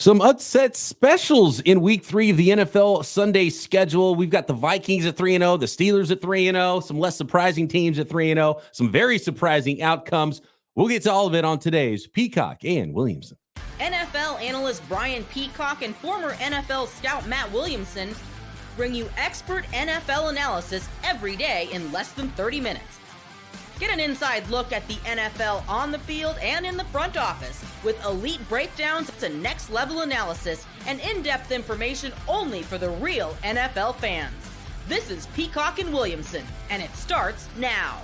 Some upset specials in week 3 of the NFL Sunday schedule. We've got the Vikings at 3-0, the Steelers at 3-0, some less surprising teams at 3-0, some very surprising outcomes. We'll get to all of it on today's Peacock and Williamson. NFL analyst Brian Peacock and former NFL scout Matt Williamson bring you expert NFL analysis every day in less than 30 minutes. Get an inside look at the NFL on the field and in the front office with elite breakdowns to next-level analysis and in-depth information only for the real NFL fans. This is Peacock and Williamson, and it starts now.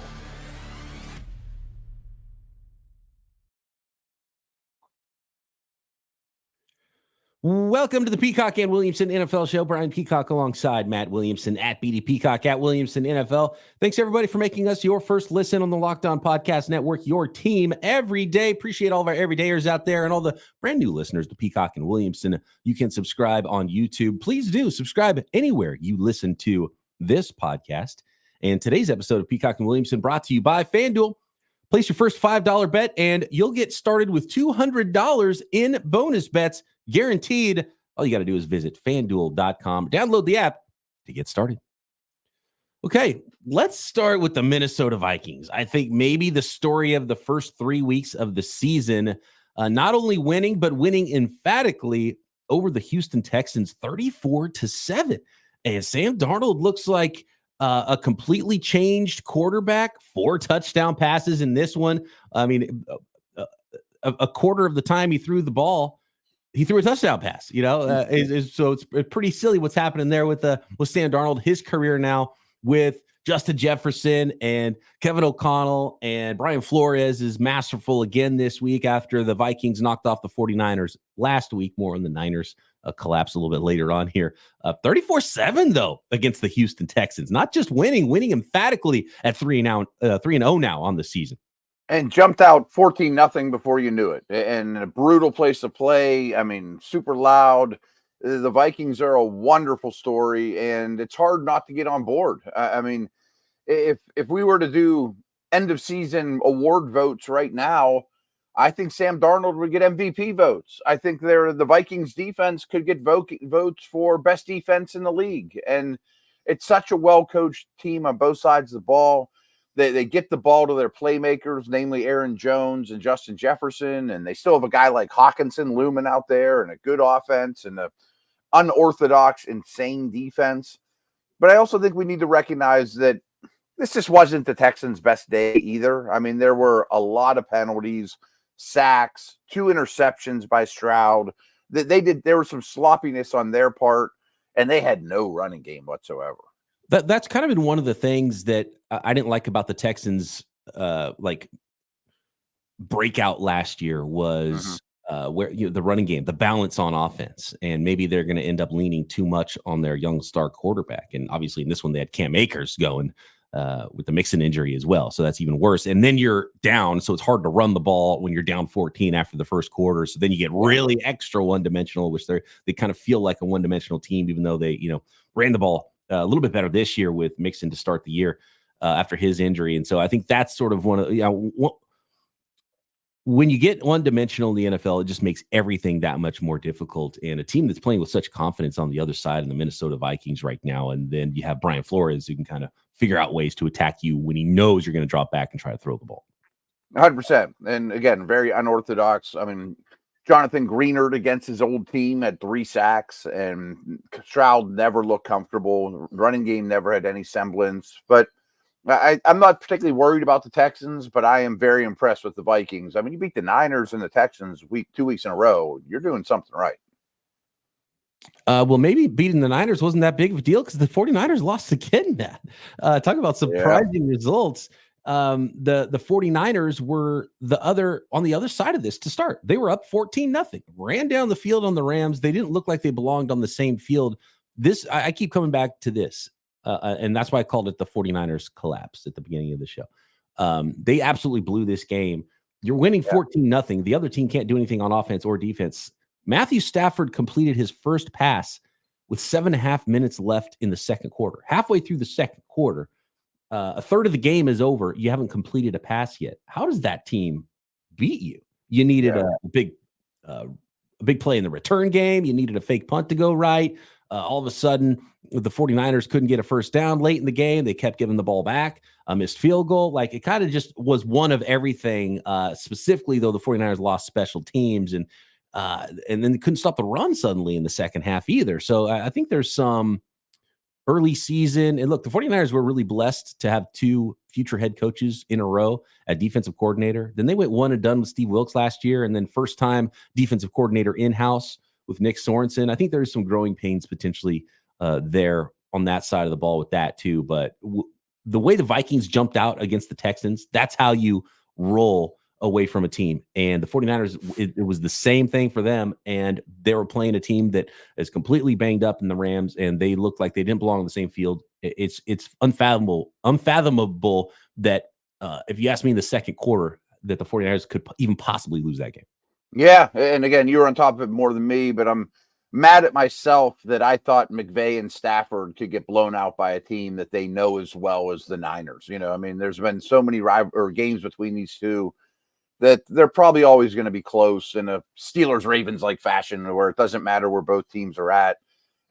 Welcome to the Peacock and Williamson NFL Show. Brian Peacock alongside Matt Williamson at BD Peacock at Williamson NFL. Thanks, everybody, for making us your first listen on the Locked On Podcast Network, your team every day. Appreciate all of our everydayers out there and all the brand new listeners to Peacock and Williamson. You can subscribe on YouTube. Please do subscribe anywhere you listen to this podcast. And today's episode of Peacock and Williamson brought to you by FanDuel. Place your first $5 bet, and you'll get started with $200 in bonus bets. Guaranteed. All you got to do is visit FanDuel.com. Download the app to get started. Okay, let's start with the Minnesota Vikings. I think maybe the story of the first 3 weeks of the season, not only winning, but winning emphatically over the Houston Texans 34-7. And Sam Darnold looks like a completely changed quarterback, 4 touchdown passes in this one. I mean, a quarter of the time he threw the ball, he threw a touchdown pass, so it's pretty silly what's happening there with Sam Darnold. His career now with Justin Jefferson and Kevin O'Connell and Brian Flores is masterful again this week after the Vikings knocked off the 49ers last week. More on the Niners collapse a little bit later on here. 34-7 though against the Houston Texans, not just winning emphatically at 3-0 now on the season. And jumped out 14-0 before you knew it. And a brutal place to play. I mean, super loud. The Vikings are a wonderful story, and it's hard not to get on board. I mean, if we were to do end-of-season award votes right now, I think Sam Darnold would get MVP votes. I think the Vikings defense could get votes for best defense in the league. And it's such a well-coached team on both sides of the ball. They get the ball to their playmakers, namely Aaron Jones and Justin Jefferson, and they still have a guy like Hawkinson looming out there and a good offense and a unorthodox, insane defense. But I also think we need to recognize that this just wasn't the Texans' best day either. I mean, there were a lot of penalties, sacks, 2 interceptions by Stroud. There was some sloppiness on their part, and they had no running game whatsoever. That's kind of been one of the things that I didn't like about the Texans, breakout last year was where the running game, the balance on offense, and maybe they're going to end up leaning too much on their young star quarterback. And obviously in this one they had Cam Akers going with the Mixon injury as well, so that's even worse. And then you're down, so it's hard to run the ball when you're down 14 after the first quarter. So then you get really extra one-dimensional, which they kind of feel like a one-dimensional team, even though they ran the ball a little bit better this year with Mixon to start the year after his injury. And so I think that's sort of one of, when you get one-dimensional in the NFL, it just makes everything that much more difficult. And a team that's playing with such confidence on the other side in the Minnesota Vikings right now, and then you have Brian Flores who can kind of figure out ways to attack you when he knows you're going to drop back and try to throw the ball. 100%. And again, very unorthodox. I mean, Jonathan Greenard against his old team had 3 sacks, and Stroud never looked comfortable. Running game never had any semblance. But I'm not particularly worried about the Texans, but I am very impressed with the Vikings. I mean, you beat the Niners and the Texans 2 weeks in a row. You're doing something right. Well, maybe beating the Niners wasn't that big of a deal because the 49ers lost again, Matt. Talk about surprising results. The 49ers were on the other side of this to start. They were up 14-0, ran down the field on the Rams. They didn't look like they belonged on the same field. I keep coming back to this, and that's why I called it the 49ers collapse at the beginning of the show. They absolutely blew this game. You're winning 14-0. The other team can't do anything on offense or defense. Matthew Stafford completed his first pass with 7.5 minutes left in the second quarter. Halfway through the second quarter, a third of the game is over. You haven't completed a pass yet. How does that team beat you? You needed a big big play in the return game. You needed a fake punt to go right. All of a sudden, the 49ers couldn't get a first down late in the game. They kept giving the ball back, a missed field goal. Like, it kind of just was one of everything. Specifically, though, the 49ers lost special teams, and then they couldn't stop the run suddenly in the second half either. So I think there's some early season. And look, the 49ers were really blessed to have 2 future head coaches in a row at defensive coordinator. Then they went one and done with Steve Wilkes last year, and then first time defensive coordinator in-house with Nick Sorensen. I think there's some growing pains potentially there on that side of the ball with that too. But the way the Vikings jumped out against the Texans, that's how you roll away from a team. And the 49ers, it was the same thing for them. And they were playing a team that is completely banged up in the Rams, and they looked like they didn't belong on the same field. It's unfathomable that if you ask me in the second quarter, that the 49ers could even possibly lose that game. Yeah. And again, you were on top of it more than me, but I'm mad at myself that I thought McVay and Stafford could get blown out by a team that they know as well as the Niners. You know, I mean, there's been so many games between these two that they're probably always going to be close in a Steelers-Ravens like fashion, where it doesn't matter where both teams are at.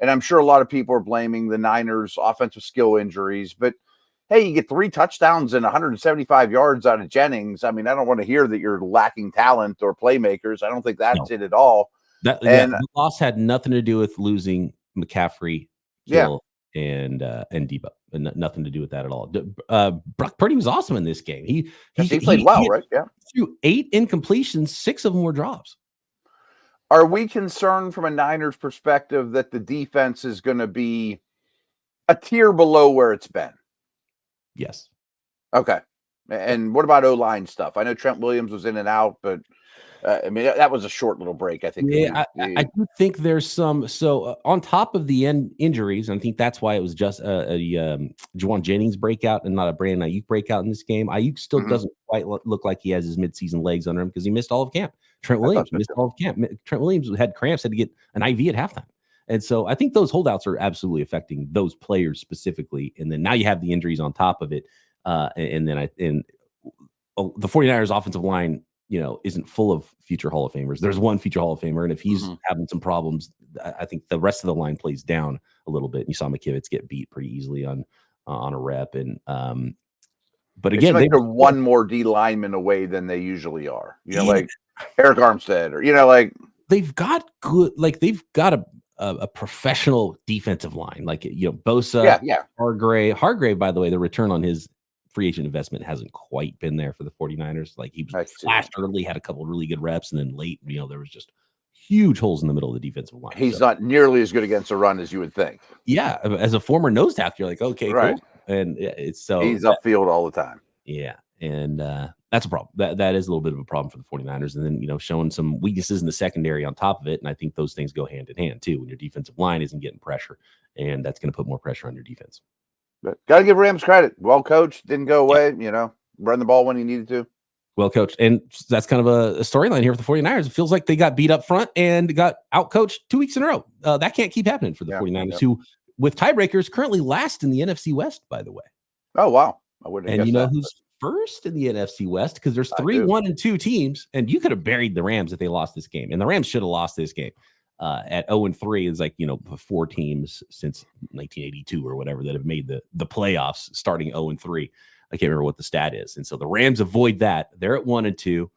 And I'm sure a lot of people are blaming the Niners' offensive skill injuries, but hey, you get 3 touchdowns and 175 yards out of Jennings. I mean, I don't want to hear that you're lacking talent or playmakers. I don't think that's it at all. The loss had nothing to do with losing McCaffrey, Hill, and Debo. Nothing to do with that at all. Brock Purdy was awesome in this game. He played well, right? Yeah. Threw 8 incompletions, 6 of them were drops. Are we concerned from a Niners perspective that the defense is going to be a tier below where it's been? Yes. Okay. And what about O-line stuff? I know Trent Williams was in and out, but I mean, that was a short little break, I think. Yeah, I do think there's some. So on top of the injuries, and I think that's why it was just a Juwan Jennings breakout and not a Brandon Ayuk breakout in this game. Ayuk still doesn't quite look like he has his midseason legs under him because he missed all of camp. Trent Williams missed all of camp. Trent Williams had cramps, had to get an IV at halftime. And so I think those holdouts are absolutely affecting those players specifically. And then now you have the injuries on top of it. And the 49ers offensive line, isn't full of future Hall of Famers. There's one future Hall of Famer, and if he's having some problems, I think the rest of the line plays down a little bit. And you saw McKivitz get beat pretty easily on a rep. And but again, they're one more D lineman away than they usually are. Like Eric Armstead, or they've got good, they've got a professional defensive line, Bosa, Hargrave. By the way, the return on his free agent investment hasn't quite been there for the 49ers. He was flashed early, had a couple of really good reps, and then late, there was just huge holes in the middle of the defensive line. He's not nearly as good against a run as you would think. Yeah, as a former nose tackle, you're like, okay, right. Cool. And it's so he's upfield all the time. Yeah, and that's a problem. That is a little bit of a problem for the 49ers. And then, showing some weaknesses in the secondary on top of it. And I think those things go hand in hand too when your defensive line isn't getting pressure, and that's going to put more pressure on your defense. But got to give Rams credit. Well coached, didn't go away, run the ball when he needed to. Well coached. And that's kind of a storyline here for the 49ers. It feels like they got beat up front and got out coached 2 weeks in a row. That can't keep happening for the 49ers, who, with tiebreakers, currently last in the NFC West, by the way. Oh, wow. I wouldn't have guessed that. Who's first in the NFC West? Because there's 3, 1, and 2 teams, and you could have buried the Rams if they lost this game. And the Rams should have lost this game. At 0-3, it's 4 teams since 1982 or whatever that have made the playoffs starting 0-3. I can't remember what the stat is. And so the Rams avoid that. They're at 1-2.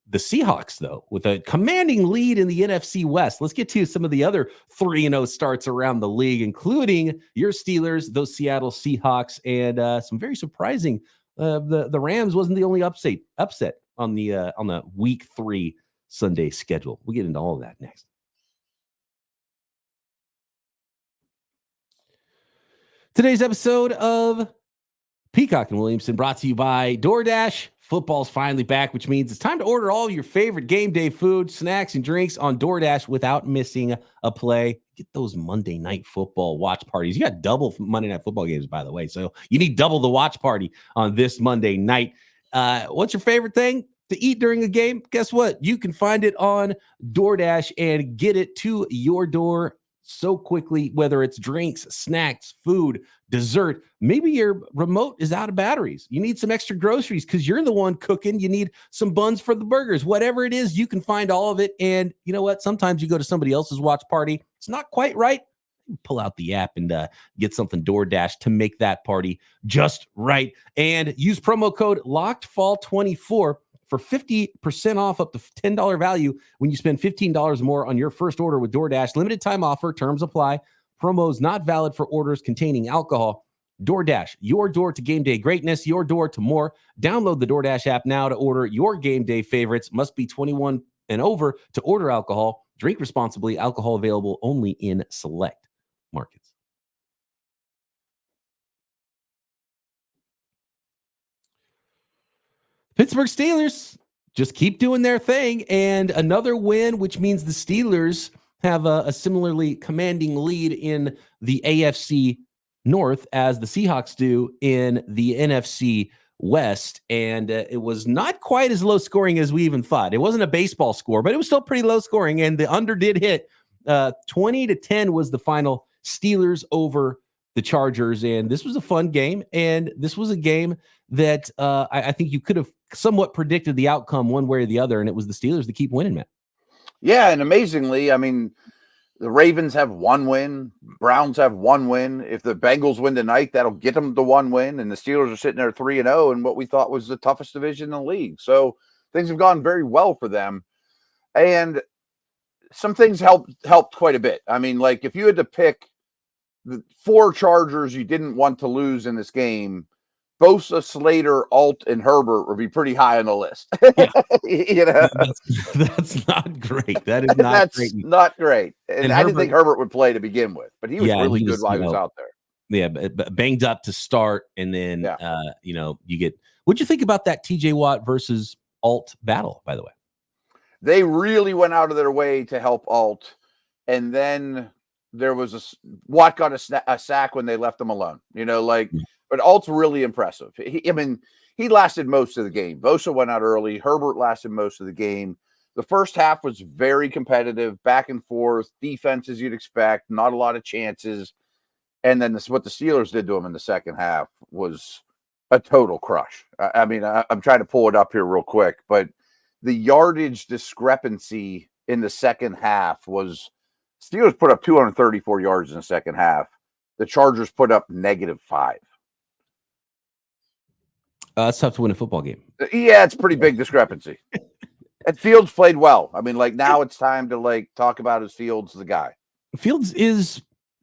The Seahawks, though, with a commanding lead in the NFC West. Let's get to some of the other 3-0 starts around the league, including your Steelers, those Seattle Seahawks, and some very surprising. The Rams wasn't the only upset on the Week 3 Sunday schedule. We'll get into all of that next. Today's episode of Peacock and Williamson brought to you by DoorDash. Football's finally back, which means it's time to order all your favorite game day food, snacks, and drinks on DoorDash without missing a play. Get those Monday Night Football watch parties. You got double Monday Night Football games, by the way, so you need double the watch party on this Monday night. What's your favorite thing to eat during a game? Guess what? You can find it on DoorDash and get it to your door so quickly, whether it's drinks, snacks, food, dessert. Maybe your remote is out of batteries. You need some extra groceries because you're the one cooking. You need some buns for the burgers. Whatever it is, you can find all of it. And you know what? Sometimes you go to somebody else's watch party. It's not quite right. Pull out the app and get something DoorDash to make that party just right. And use promo code LOCKEDFALL24 for 50% off up to $10 value when you spend $15 more on your first order with DoorDash. Limited time offer. Terms apply. Promos not valid for orders containing alcohol. DoorDash, your door to game day greatness, your door to more. Download the DoorDash app now to order your game day favorites. Must be 21 and over to order alcohol. Drink responsibly. Alcohol available only in select markets. Pittsburgh Steelers just keep doing their thing, and another win, which means the Steelers have a similarly commanding lead in the AFC North as the Seahawks do in the NFC West. And it was not quite as low scoring as we even thought. It wasn't a baseball score, but it was still pretty low scoring, and the under did hit. 20-10 was the final. Steelers over the Chargers, and this was a fun game, and this was a game that I think you could have somewhat predicted the outcome one way or the other, and it was the Steelers that keep winning, man. Yeah, and amazingly, I mean, the Ravens have one win, Browns have one win. If the Bengals win tonight, that'll get them to one win, and the Steelers are sitting there 3-0 in what we thought was the toughest division in the league. So things have gone very well for them, and some things helped quite a bit. I mean, like if you had to pick the 4 Chargers you didn't want to lose in this game, Bosa, Slater, Alt, and Herbert would be pretty high on the list. Yeah. You know, that's not great. That is not great. Not great. And I didn't think Herbert would play to begin with, but he was really good while he was out there. Yeah, banged up to start, and then you get. What'd you think about that TJ Watt versus Alt battle? By the way, they really went out of their way to help Alt, and then there was Watt got a sack when they left him alone. You know, like. But Alt's really impressive. He lasted most of the game. Bosa went out early. Herbert lasted most of the game. The first half was very competitive, back and forth, defense as you'd expect, not a lot of chances. And then what the Steelers did to him in the second half was a total crush. I mean, I'm trying to pull it up here real quick, but the yardage discrepancy in the second half was Steelers put up 234 yards in the second half. The Chargers put up -5. It's tough to win a football game. Yeah, it's a pretty big discrepancy. And Fields played well. I mean, like now it's time to talk about his Fields, the guy. Fields is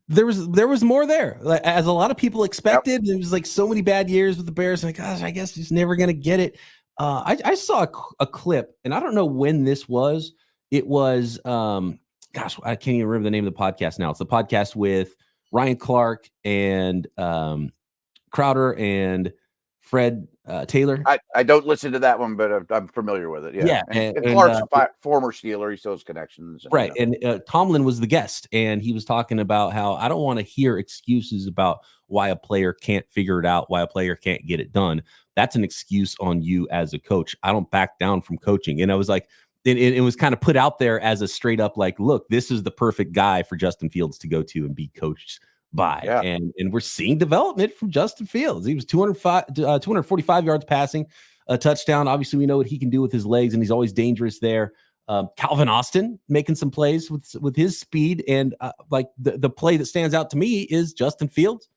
there was more there, as a lot of people expected. Yep. There was so many bad years with the Bears. Like, gosh, I guess he's never gonna get it. I saw a clip, and I don't know when this was. It was gosh, I can't even remember the name of the podcast now. It's the podcast with Ryan Clark and Crowder and Fred Taylor. I don't listen to that one, but I'm familiar with it. Yeah. And Clark's a former Steeler. He still has connections. Right. And Tomlin was the guest, and he was talking about how I don't want to hear excuses about why a player can't figure it out, why a player can't get it done. That's an excuse on you as a coach. I don't back down from coaching. And I was like, it was kind of put out there as a straight up look, this is the perfect guy for Justin Fields to go to and be coached by. Yeah. And we're seeing development from Justin Fields. He was 245 yards passing, a touchdown. Obviously, we know what he can do with his legs, and he's always dangerous there. Calvin Austin making some plays with his speed, and the play that stands out to me is Justin Fields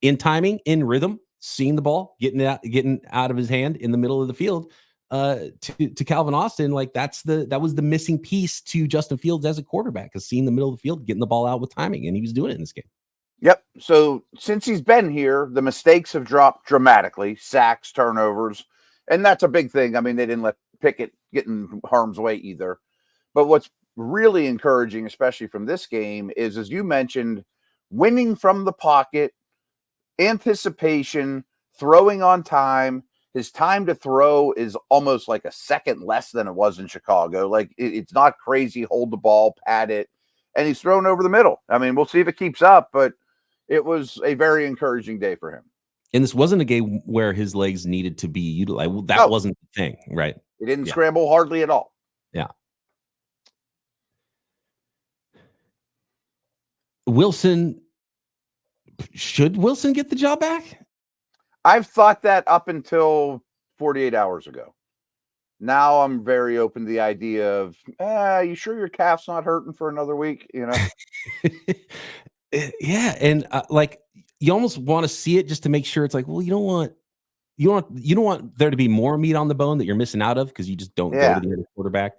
in timing, in rhythm, seeing the ball, getting out of his hand in the middle of the field. To Calvin Austin, that was the missing piece to Justin Fields as a quarterback, is seeing the middle of the field, getting the ball out with timing, and he was doing it in this game. Yep. So since he's been here, the mistakes have dropped dramatically, sacks, turnovers, and that's a big thing. I mean, they didn't let Pickett get in harm's way either. But what's really encouraging, especially from this game, is, as you mentioned, winning from the pocket, anticipation, throwing on time. His time to throw is almost like a second less than it was in Chicago. It's not crazy, hold the ball, pat it, and he's thrown over the middle. I mean, we'll see if it keeps up, but it was a very encouraging day for him. And this wasn't a game where his legs needed to be utilized. That wasn't the thing, right? He didn't scramble hardly at all. Yeah. should Wilson get the job back? I've thought that up until 48 hours ago. Now I'm very open to the idea of, you sure your calf's not hurting for another week? You know? Yeah. And like, you almost want to see it just to make sure. It's like, well, you don't want there to be more meat on the bone that you're missing out of because you just don't go to the other quarterback.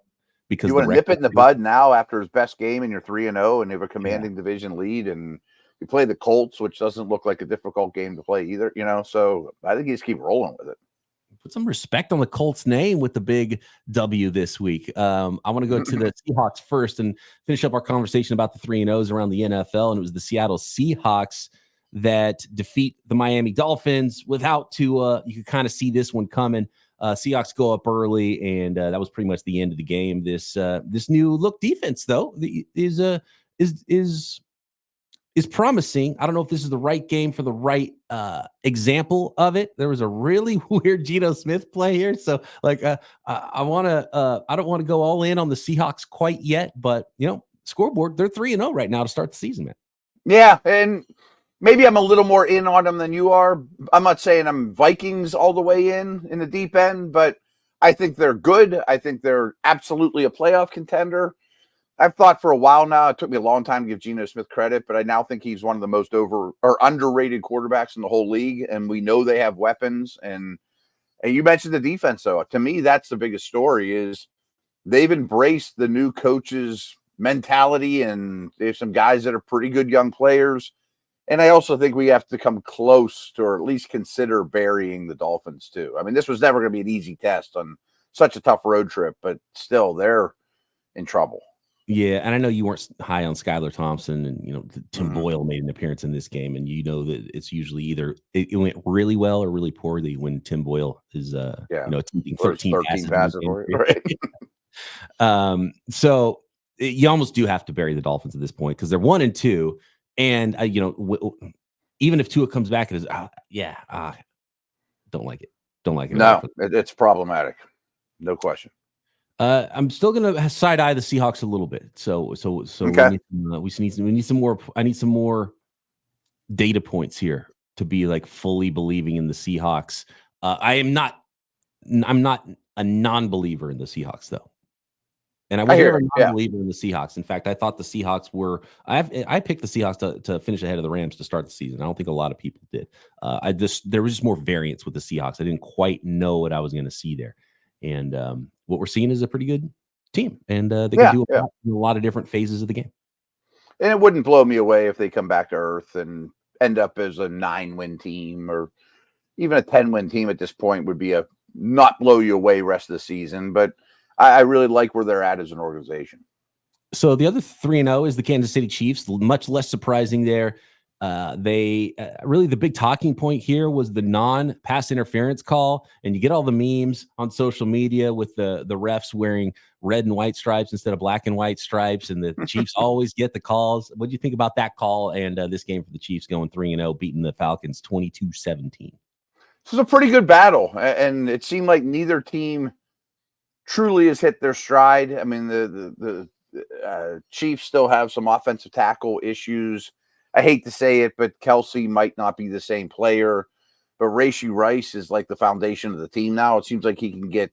Because you want to nip it in the bud now after his best game and you're 3-0 and you have a commanding division lead and you play the Colts, which doesn't look like a difficult game to play either, you know? So I think you just keep rolling with it. Put some respect on the Colts name with the big W this week. I want to go to the Seahawks first and finish up our conversation about the 3-0s around the NFL. And it was the Seattle Seahawks that defeat the Miami Dolphins without Tua. You could kind of see this one coming. Seahawks go up early, and that was pretty much the end of the game. This new look defense, though, is promising. I don't know if this is the right game for the right example of it. There was a really weird Geno Smith play here. So like, I don't want to go all in on the Seahawks quite yet, but you know, scoreboard, they're 3-0 right now to start the season, man. Yeah. And maybe I'm a little more in on them than you are. I'm not saying I'm Vikings all the way in the deep end, but I think they're good. I think they're absolutely a playoff contender. I've thought for a while now, it took me a long time to give Geno Smith credit, but I now think he's one of the most underrated quarterbacks in the whole league. And we know they have weapons. And you mentioned the defense, though. To me, that's the biggest story is they've embraced the new coach's mentality, and they have some guys that are pretty good young players. And I also think we have to come close to, or at least consider burying the Dolphins too. I mean, this was never going to be an easy test on such a tough road trip, but still they're in trouble. Yeah, and I know you weren't high on Skylar Thompson, and you know Tim Boyle made an appearance in this game, and you know that it's usually either it went really well or really poorly when Tim Boyle is attempting 13 passes. Right? So you almost do have to bury the Dolphins at this point because they're 1-2, and even if Tua comes back, it is don't like it. Don't like it. No, it's problematic, no question. I'm still gonna side eye the Seahawks a little bit. So okay. we need some more. I need some more data points here to be like fully believing in the Seahawks. I'm not a non-believer in the Seahawks though, and I was never a non-believer in the Seahawks. In fact, I thought the Seahawks were. I picked the Seahawks to finish ahead of the Rams to start the season. I don't think a lot of people did. There was just more variance with the Seahawks. I didn't quite know what I was going to see there. And what we're seeing is a pretty good team, and they can do a lot of different phases of the game. And it wouldn't blow me away if they come back to earth and end up as a 9-win team or even a 10-win team at this point would be a not blow you away rest of the season. But I really like where they're at as an organization. So the other 3-0 is the Kansas City Chiefs. Much less surprising there. They really the big talking point here was the non-pass interference call, and you get all the memes on social media with the refs wearing red and white stripes instead of black and white stripes, and the Chiefs always get the calls. What do you think about that call and this game for the Chiefs going 3-0, beating the Falcons 22-17? This is a pretty good battle, and it seemed like neither team truly has hit their stride. I mean, the Chiefs still have some offensive tackle issues. I hate to say it, but Kelsey might not be the same player. But Rashee Rice is like the foundation of the team now. It seems like he can get,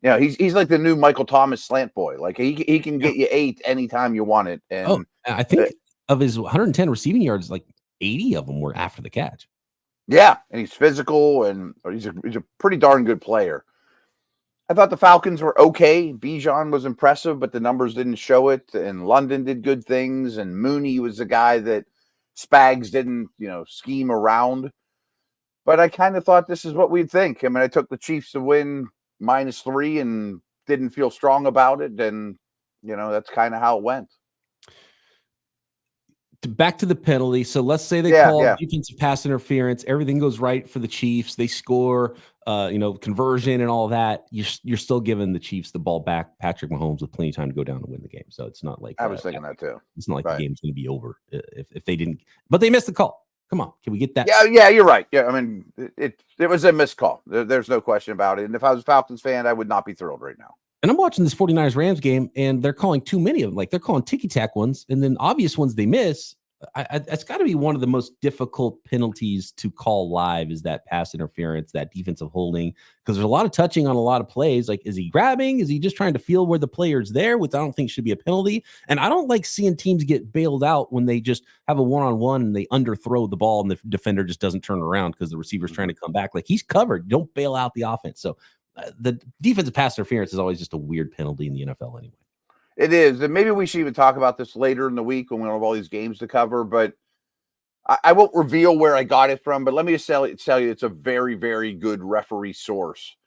he's like the new Michael Thomas slant boy. Like he can get you 8 anytime you want it. And I think of his 110 receiving yards, like 80 of them were after the catch. Yeah, and he's physical, and he's a pretty darn good player. I thought the Falcons were okay. Bijan was impressive, but the numbers didn't show it. And London did good things, and Mooney was the guy that Spags didn't, scheme around. But I kind of thought this is what we'd think. I mean, I took the Chiefs to win -3 and didn't feel strong about it. And, that's kind of how it went. Back to the penalty. So let's say they call defensive pass interference. Everything goes right for the Chiefs. They score, conversion and all of that. You're still giving the Chiefs the ball back. Patrick Mahomes with plenty of time to go down and win the game. So it's not like I was thinking that too. It's not like the game's going to be over if they didn't. But they missed the call. Come on, can we get that? Yeah, you're right. Yeah, I mean, it was a missed call. There's no question about it. And if I was a Falcons fan, I would not be thrilled right now. And I'm watching this 49ers Rams game, and they're calling too many of them. Like they're calling ticky-tack ones, and then obvious ones they miss. That's got to be one of the most difficult penalties to call live is that pass interference, that defensive holding, because there's a lot of touching on a lot of plays. Like, is he grabbing? Is he just trying to feel where the player's there, which I don't think should be a penalty? And I don't like seeing teams get bailed out when they just have a one-on-one and they underthrow the ball and the defender just doesn't turn around because the receiver's trying to come back. Like, he's covered. Don't bail out the offense. So the defensive pass interference is always just a weird penalty in the NFL anyway. It is, and maybe we should even talk about this later in the week when we have all these games to cover, but I won't reveal where I got it from, but let me just tell you it's a very, very good referee source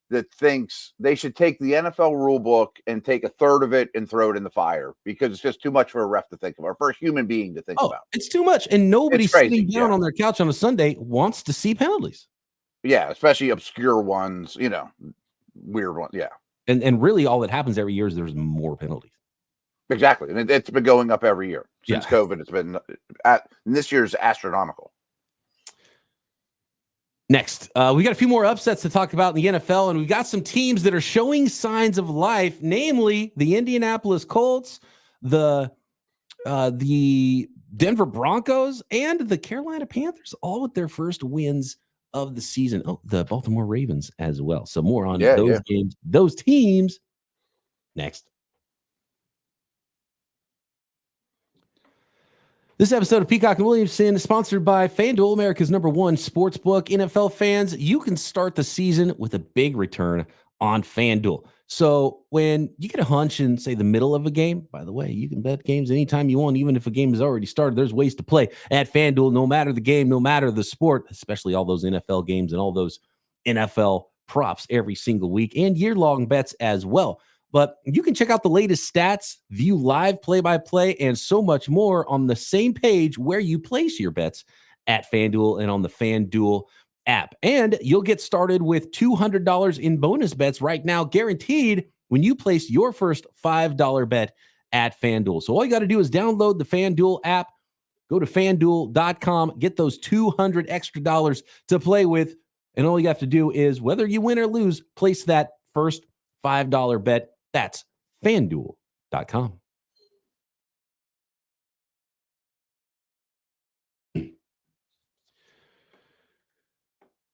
that thinks they should take the NFL rule book and take a third of it and throw it in the fire because it's just too much for a ref to think about, or for a human being to think about. It's too much, and nobody sitting down on their couch on a Sunday wants to see penalties. Yeah, especially obscure ones, weird ones, yeah. And really all that happens every year is there's more penalties. Exactly. And it's been going up every year since COVID. It's been this year's astronomical. Next, we got a few more upsets to talk about in the NFL, and we've got some teams that are showing signs of life, namely the Indianapolis Colts, the Denver Broncos, and the Carolina Panthers, all with their first wins of the season. Oh, the Baltimore Ravens as well. So more on those games, those teams next. This episode of Peacock and Williamson is sponsored by FanDuel, America's #1 sportsbook. NFL fans, you can start the season with a big return on FanDuel. So when you get a hunch in, say, the middle of a game, by the way, you can bet games anytime you want, even if a game has already started. There's ways to play at FanDuel, no matter the game, no matter the sport, especially all those NFL games and all those NFL props every single week and year-long bets as well. But you can check out the latest stats, view live play-by-play, and so much more on the same page where you place your bets at FanDuel and on the FanDuel app. And you'll get started with $200 in bonus bets right now, guaranteed when you place your first $5 bet at FanDuel. So all you got to do is download the FanDuel app, go to FanDuel.com, get those $200 extra dollars to play with, and all you have to do is, whether you win or lose, place that first $5 bet. That's FanDuel.com.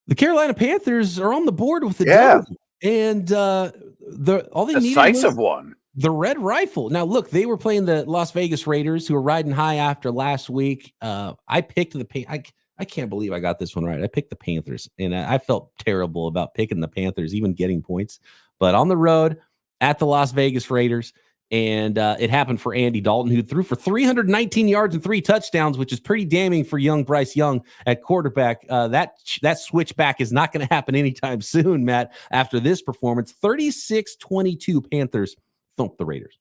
The Carolina Panthers are on the board with the W, and all they needed was one. The red rifle. Now, look, they were playing the Las Vegas Raiders, who were riding high after last week. I picked I can't believe I got this one right. I picked the Panthers, and I felt terrible about picking the Panthers, even getting points. But on the road at the Las Vegas Raiders, and it happened for Andy Dalton, who threw for 319 yards and 3 touchdowns, which is pretty damning for young Bryce Young at quarterback. That switchback is not going to happen anytime soon, Matt, after this performance. 36-22 Panthers thumped the Raiders.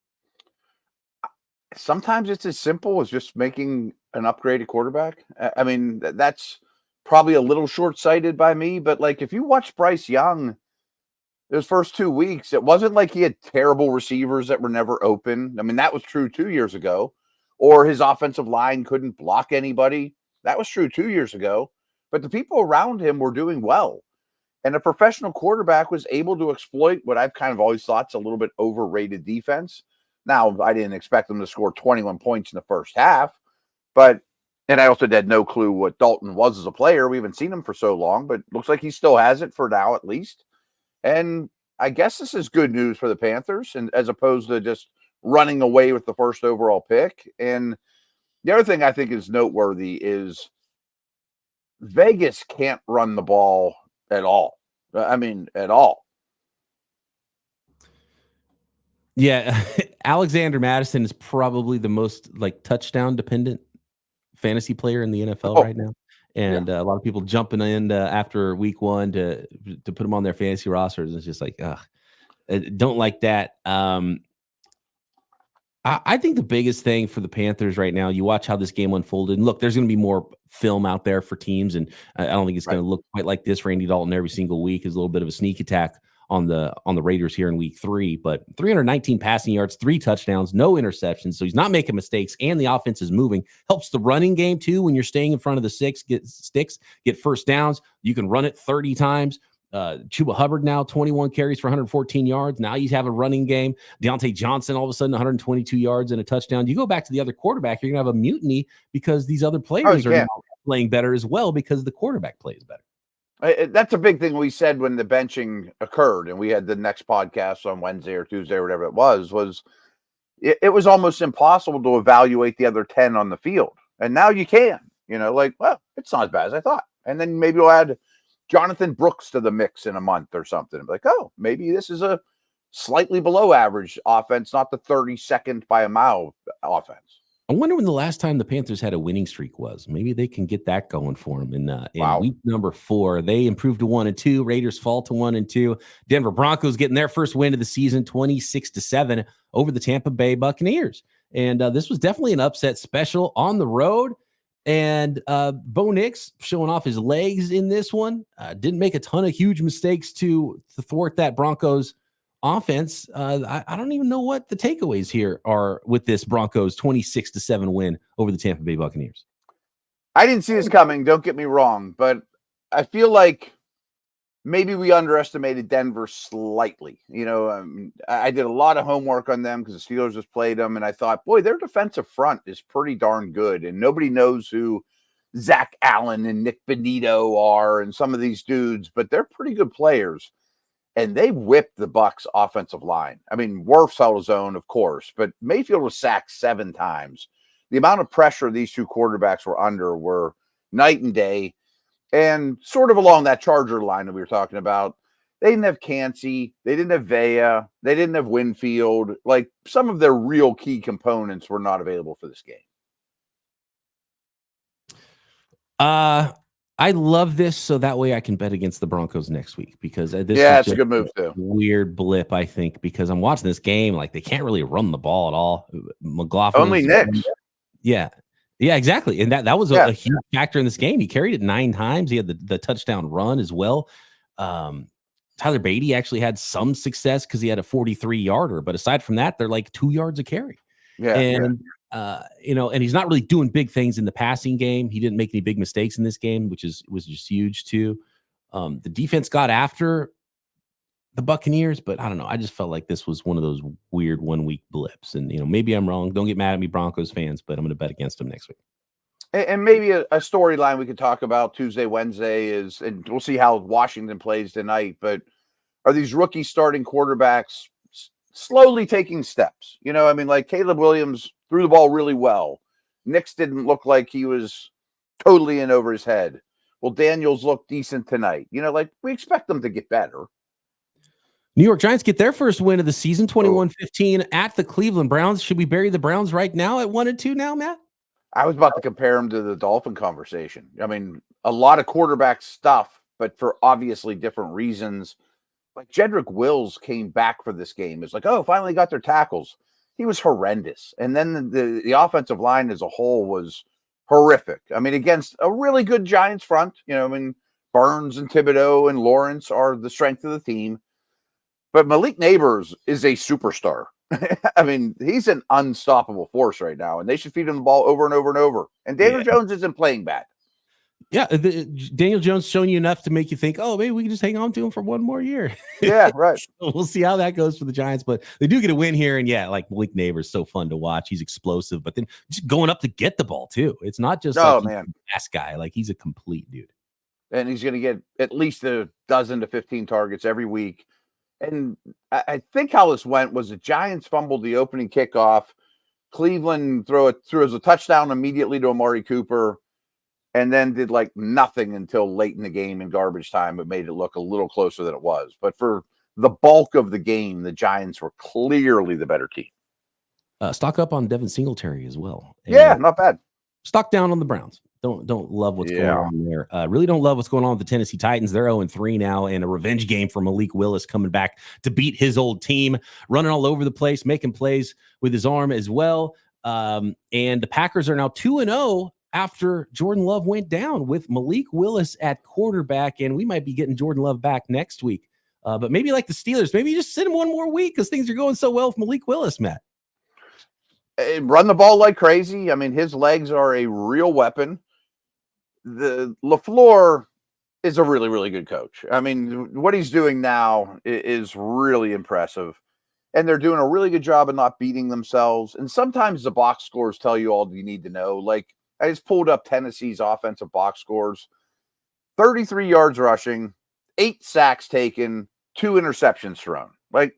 Sometimes it's as simple as just making an upgraded quarterback. I mean, that's probably a little short-sighted by me, but like if you watch Bryce Young those first 2 weeks, it wasn't like he had terrible receivers that were never open. I mean, that was true 2 years ago. Or his offensive line couldn't block anybody. That was true 2 years ago. But the people around him were doing well. And a professional quarterback was able to exploit what I've kind of always thought is a little bit overrated defense. Now, I didn't expect them to score 21 points in the first half. And I also had no clue what Dalton was as a player. We haven't seen him for so long, but looks like he still has it for now at least. And I guess this is good news for the Panthers, and as opposed to just running away with the first overall pick. And the other thing I think is noteworthy is Vegas can't run the ball at all. I mean, at all. Yeah, Alexander Mattison is probably the most touchdown dependent fantasy player in the NFL right now. And a lot of people jumping in after week 1 to put him on their fantasy rosters. It's just like, don't like that. I think the biggest thing for the Panthers right now, you watch how this game unfolded. And look, there's going to be more film out there for teams. And I don't think it's going to look quite like this for Andy Dalton every single week. Is a little bit of a sneak attack on the Raiders here in week 3, but 319 passing yards, 3 touchdowns, no interceptions. So he's not making mistakes, and the offense is moving. Helps the running game too. When you're staying in front of the sticks, get first downs. You can run it 30 times. Chuba Hubbard now 21 carries for 114 yards. Now he's having a running game. Deontay Johnson all of a sudden 122 yards and a touchdown. You go back to the other quarterback, you're going to have a mutiny because these other players are now playing better as well because the quarterback plays better. That's a big thing we said when the benching occurred, and we had the next podcast on Wednesday or Tuesday or whatever it was it was almost impossible to evaluate the other 10 on the field. And now you can, well, it's not as bad as I thought. And then maybe we'll add Jonathan Brooks to the mix in a month or something. Like, oh, maybe this is a slightly below average offense, not the 32nd by a mile offense. I wonder when the last time the Panthers had a winning streak was. Maybe they can get that going for them in week number 4. They improved to 1-2. Raiders fall to 1-2. Denver Broncos getting their first win of the season, 26-7 over the Tampa Bay Buccaneers. And this was definitely an upset special on the road. And Bo Nix showing off his legs in this one. Didn't make a ton of huge mistakes to thwart that Broncos offense. I don't even know what the takeaways here are with this Broncos 26-7 win over the Tampa Bay Buccaneers. I didn't see this coming. Don't get me wrong, but I feel like maybe we underestimated Denver slightly. I did a lot of homework on them because the Steelers just played them, and I thought, boy, their defensive front is pretty darn good, and nobody knows who Zach Allen and Nick Benito are and some of these dudes, but they're pretty good players, and they whipped the Bucs offensive line. I mean, Wirfs held his own, of course, but Mayfield was sacked 7 times. The amount of pressure these two quarterbacks were under were night and day. And sort of along that Charger line that we were talking about, they didn't have Cansey, they didn't have Vea, they didn't have Winfield. Like, some of their real key components were not available for this game. I love this so that way I can bet against the Broncos next week because it's a good move too. Weird blip, I think, because I'm watching this game like they can't really run the ball at all. McLaughlin only Nick. Yeah, exactly. And that was a huge factor in this game. He carried it 9 times. He had the touchdown run as well. Tyler Beatty actually had some success because he had a 43-yarder. But aside from that, they're like 2 yards a carry. And he's not really doing big things in the passing game. He didn't make any big mistakes in this game, which was just huge too. The defense got after the Buccaneers, but I don't know. I just felt like this was one of those weird 1-week blips. And, maybe I'm wrong. Don't get mad at me, Broncos fans, but I'm going to bet against them next week. And maybe a storyline we could talk about Tuesday, Wednesday is, and we'll see how Washington plays tonight, but are these rookie starting quarterbacks slowly taking steps? Like Caleb Williams threw the ball really well. Nix didn't look like he was totally in over his head. Well, Daniels looked decent tonight. We expect them to get better. New York Giants get their first win of the season, 21-15 at the Cleveland Browns. Should we bury the Browns right now at 1-2 now, Matt? I was about to compare them to the Dolphin conversation. I mean, a lot of quarterback stuff, but for obviously different reasons. Like Jedrick Wills came back for this game. It's like, oh, finally got their tackles. He was horrendous. And then the offensive line as a whole was horrific. I mean, against a really good Giants front, Burns and Thibodeau and Lawrence are the strength of the team. But Malik Neighbors is a superstar. I mean, he's an unstoppable force right now, and they should feed him the ball over and over and over. And Daniel Jones isn't playing bad. Yeah, Daniel Jones showing you enough to make you think, oh, maybe we can just hang on to him for one more year. Yeah, right. So we'll see how that goes for the Giants, but they do get a win here. And like Malik Neighbors, so fun to watch. He's explosive, but then just going up to get the ball too. It's not just man, fast guy. Like he's a complete dude. And he's going to get at least a dozen to 15 targets every week. And I think how this went was the Giants fumbled the opening kickoff. Cleveland threw as a touchdown immediately to Amari Cooper, and then did like nothing until late in the game in garbage time. It made it look a little closer than it was. But for the bulk of the game, the Giants were clearly the better team. Stock up on Devin Singletary as well. And, not bad. Stock down on the Browns. Don't love what's going on there. Really don't love what's going on with the Tennessee Titans. They're 0-3 now, and a revenge game for Malik Willis coming back to beat his old team, running all over the place, making plays with his arm as well. And the Packers are now 2-0 after Jordan Love went down with Malik Willis at quarterback, and we might be getting Jordan Love back next week. But maybe like the Steelers, maybe you just sit him one more week because things are going so well with Malik Willis, Matt. Run the ball like crazy. I mean, his legs are a real weapon. The LaFleur is a really, really good coach. I mean, what he's doing now is really impressive. And they're doing a really good job of not beating themselves. And sometimes the box scores tell you all you need to know. Like, I just pulled up Tennessee's offensive box scores. 33 yards rushing, 8 sacks taken, 2 interceptions thrown. Like,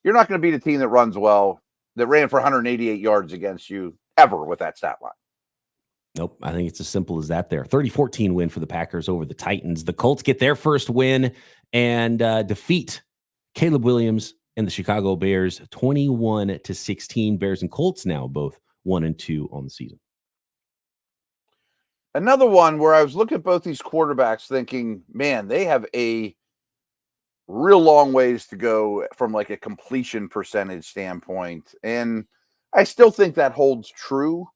you're not going to beat a team that runs well, that ran for 188 yards against you ever with that stat line. Nope. I think it's as simple as that there. 30-14 win for the Packers over the Titans. The Colts get their first win and defeat Caleb Williams and the Chicago Bears 21-16. Bears and Colts now both 1-2 on the season. Another one where I was looking at both these quarterbacks thinking, man, they have a real long ways to go from like a completion percentage standpoint. And I still think that holds true,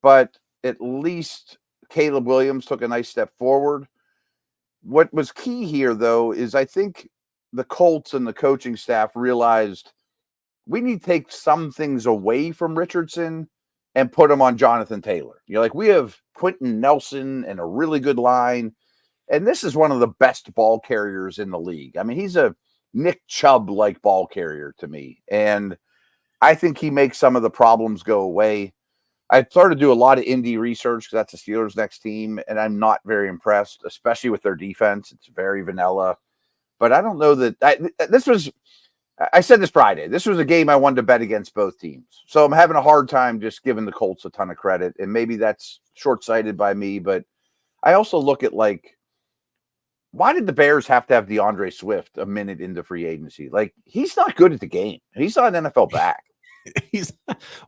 but at least Caleb Williams took a nice step forward. What was key here, though, is I think the Colts and the coaching staff realized we need to take some things away from Richardson and put them on Jonathan Taylor. You're like, we have Quentin Nelson and a really good line, and this is one of the best ball carriers in the league. I mean, he's a Nick Chubb-like ball carrier to me, and I think he makes some of the problems go away. I started to do a lot of indie research because that's the Steelers' next team, and I'm not very impressed, especially with their defense. It's very vanilla. But I don't know that I said this Friday. This was a game I wanted to bet against both teams. So I'm having a hard time just giving the Colts a ton of credit, and maybe that's short-sighted by me. But I also look at, like, why did the Bears have to have DeAndre Swift a minute into free agency? Like, he's not good at the game. He's not an NFL back. He's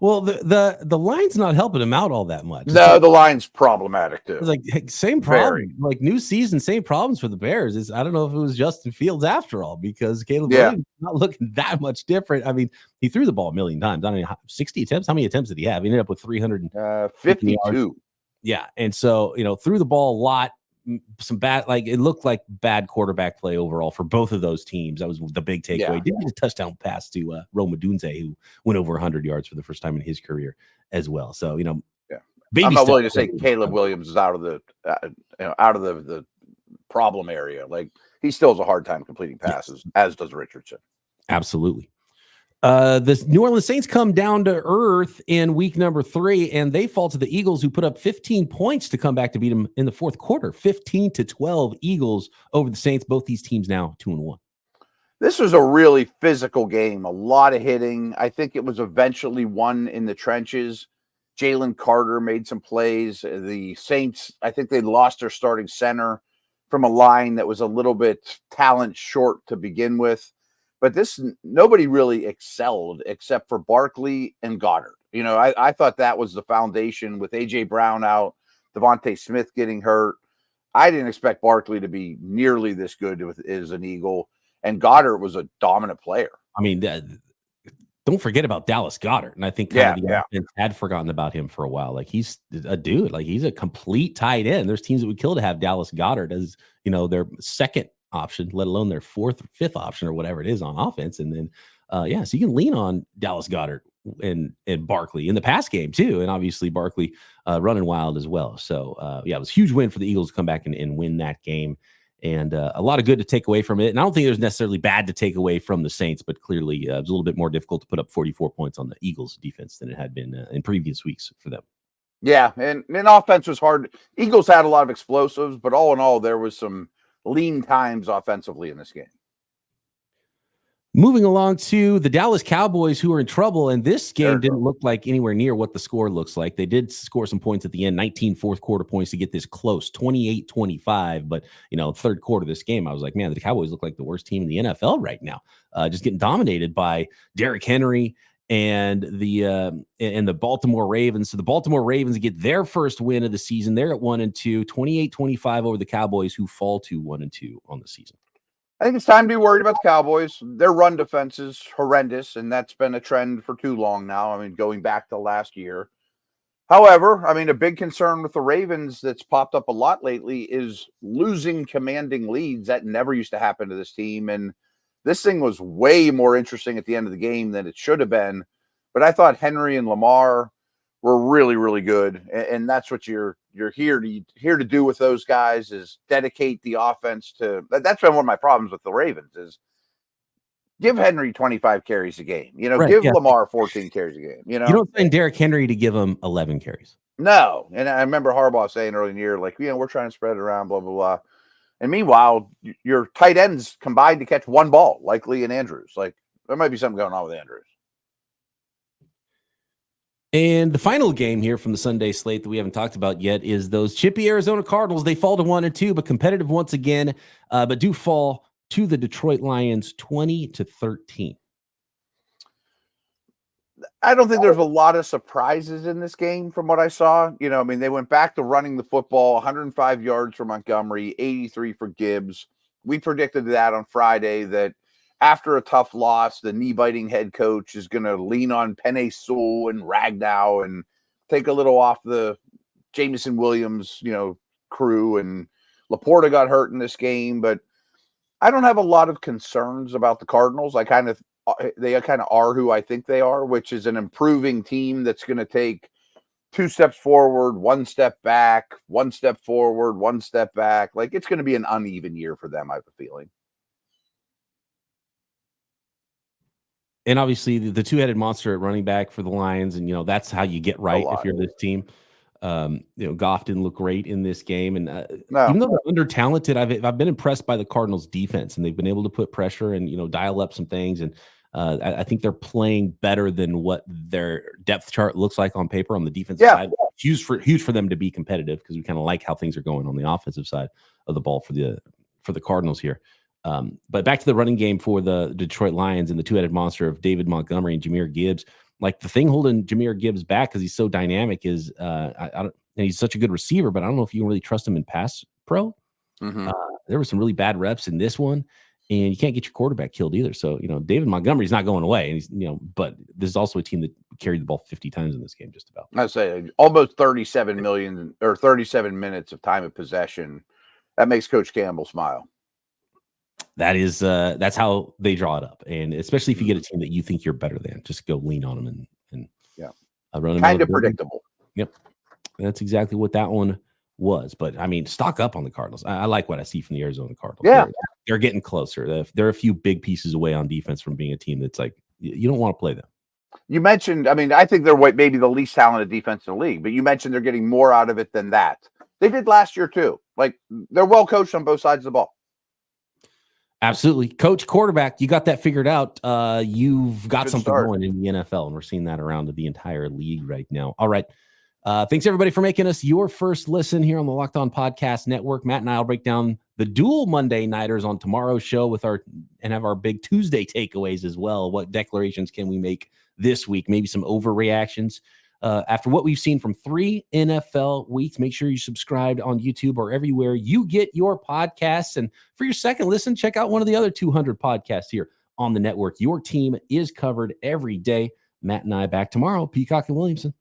well, the line's not helping him out all that much. No, the line's problematic too. It's like same problem, like new season, same problems for the Bears. Is I don't know if it was Justin Fields after all, because Caleb Williams is not looking that much different. I mean, he threw the ball a million times. I don't know, 60 attempts. How many attempts did he have? He ended up with 352. Yards. Yeah, and so threw the ball a lot. Some bad, like it looked like bad quarterback play overall for both of those teams. That was the big takeaway. Yeah. Did get a touchdown pass to Rome Odunze, who went over 100 yards for the first time in his career as well. So I'm not willing to say Caleb Williams is out of the problem area. Like, he still has a hard time completing passes, as does Richardson. Absolutely. The New Orleans Saints come down to earth in week number 3, and they fall to the Eagles, who put up 15 points to come back to beat them in the fourth quarter. 15-12 Eagles over the Saints. Both these teams now 2-1. This was a really physical game, a lot of hitting. I think it was eventually won in the trenches. Jalen Carter made some plays. The Saints, I think they lost their starting center from a line that was a little bit talent short to begin with. But nobody really excelled except for Barkley and Goddard. I thought that was the foundation with A.J. Brown out, Devontae Smith getting hurt. I didn't expect Barkley to be nearly this good as an Eagle, and Goddard was a dominant player. I mean, don't forget about Dallas Goedert, and I think the offense had forgotten about him for a while. Like, he's a dude. Like, he's a complete tight end. There's teams that would kill to have Dallas Goedert as their second option, let alone their fourth or fifth option or whatever it is on offense. And then so you can lean on Dallas Goedert and Barkley in the pass game too, and obviously Barkley running wild as well. So it was a huge win for the Eagles to come back and win that game, and a lot of good to take away from it. And I don't think it was necessarily bad to take away from the Saints, but clearly it was a little bit more difficult to put up 44 points on the Eagles defense than it had been in previous weeks for them. Yeah, and offense was hard. Eagles had a lot of explosives, but all in all, there was some lean times offensively in this game. Moving along to the Dallas Cowboys, who are in trouble, and this game didn't look like anywhere near what the score looks like. They did score some points at the end, 19 fourth quarter points to get this close, 28-25. But, third quarter of this game, I was like, man, the Cowboys look like the worst team in the NFL right now, just getting dominated by Derrick Henry and the Baltimore Ravens. So the Baltimore Ravens get their first win of the season. They're at 1-2, 28-25 over the Cowboys, who fall to 1-2 on the season. I think it's time to be worried about the Cowboys. Their run defense is horrendous, and that's been a trend for too long now. I mean, going back to last year. However, a big concern with the Ravens that's popped up a lot lately is losing commanding leads. That never used to happen to this team, and this thing was way more interesting at the end of the game than it should have been. But I thought Henry and Lamar were really, really good. And that's what you're you're here to do with those guys is dedicate the offense to. That's been one of my problems with the Ravens is give Henry 25 carries a game. Give Lamar 14 carries a game. You don't sign Derrick Henry to give him 11 carries. No, and I remember Harbaugh saying early in the year, like, we're trying to spread it around, blah blah blah. And meanwhile, your tight ends combined to catch one ball, likely in Andrews. Like, there might be something going on with Andrews. And the final game here from the Sunday slate that we haven't talked about yet is those chippy Arizona Cardinals. They fall to 1-2, but competitive once again, but do fall to the Detroit Lions 20-13. I don't think there's a lot of surprises in this game from what I saw. They went back to running the football, 105 yards for Montgomery, 83 for Gibbs. We predicted that on Friday that after a tough loss, the knee-biting head coach is going to lean on Penei Sewell and Ragnow and take a little off the Jameson Williams, crew. And Laporta got hurt in this game, but I don't have a lot of concerns about the Cardinals. They kind of are who I think they are, which is an improving team that's going to take 2 steps forward, 1 step back, 1 step forward, 1 step back. Like, it's going to be an uneven year for them, I have a feeling. And obviously the two-headed monster at running back for the Lions. And, that's how you get right if you're this team. Goff didn't look great in this game. And even though they're under-talented, I've been impressed by the Cardinals' defense. And they've been able to put pressure and, dial up some things. And I think they're playing better than what their depth chart looks like on paper on the defensive side. Huge for them to be competitive because we kind of like how things are going on the offensive side of the ball for the Cardinals here. But back to the running game for the Detroit Lions and the two-headed monster of David Montgomery and Jahmyr Gibbs. Like, the thing holding Jahmyr Gibbs back because he's so dynamic is and he's such a good receiver, but I don't know if you can really trust him in pass pro. Mm-hmm. There were some really bad reps in this one, and you can't get your quarterback killed either. So, David Montgomery's not going away, and he's, but this is also a team that carried the ball 50 times in this game, just about. I'd say almost 37 million or 37 minutes of time of possession. That makes Coach Campbell smile. That is that's how they draw it up, and especially if you get a team that you think you're better than, just go lean on them and run them. Kind of predictable. Yep, that's exactly what that one was. But I mean, stock up on the Cardinals. I like what I see from the Arizona Cardinals. Yeah, they're getting closer. They're a few big pieces away on defense from being a team that's like you don't want to play them. You mentioned, I think they're maybe the least talented defense in the league, but you mentioned they're getting more out of it than that. They did last year too. Like, they're well coached on both sides of the ball. Absolutely. Coach, quarterback, you got that figured out. You've got Good something start. going in the NFL, and we're seeing that around the entire league right now. All right. Thanks, everybody, for making us your first listen here on the Locked On Podcast Network. Matt and I will break down the dual Monday Nighters on tomorrow's show and have our big Tuesday takeaways as well. What declarations can we make this week? Maybe some overreactions. After what we've seen from 3 NFL weeks, make sure you subscribe on YouTube or everywhere you get your podcasts. And for your second listen, check out one of the other 200 podcasts here on the network. Your team is covered every day. Matt and I back tomorrow. Peacock and Williamson.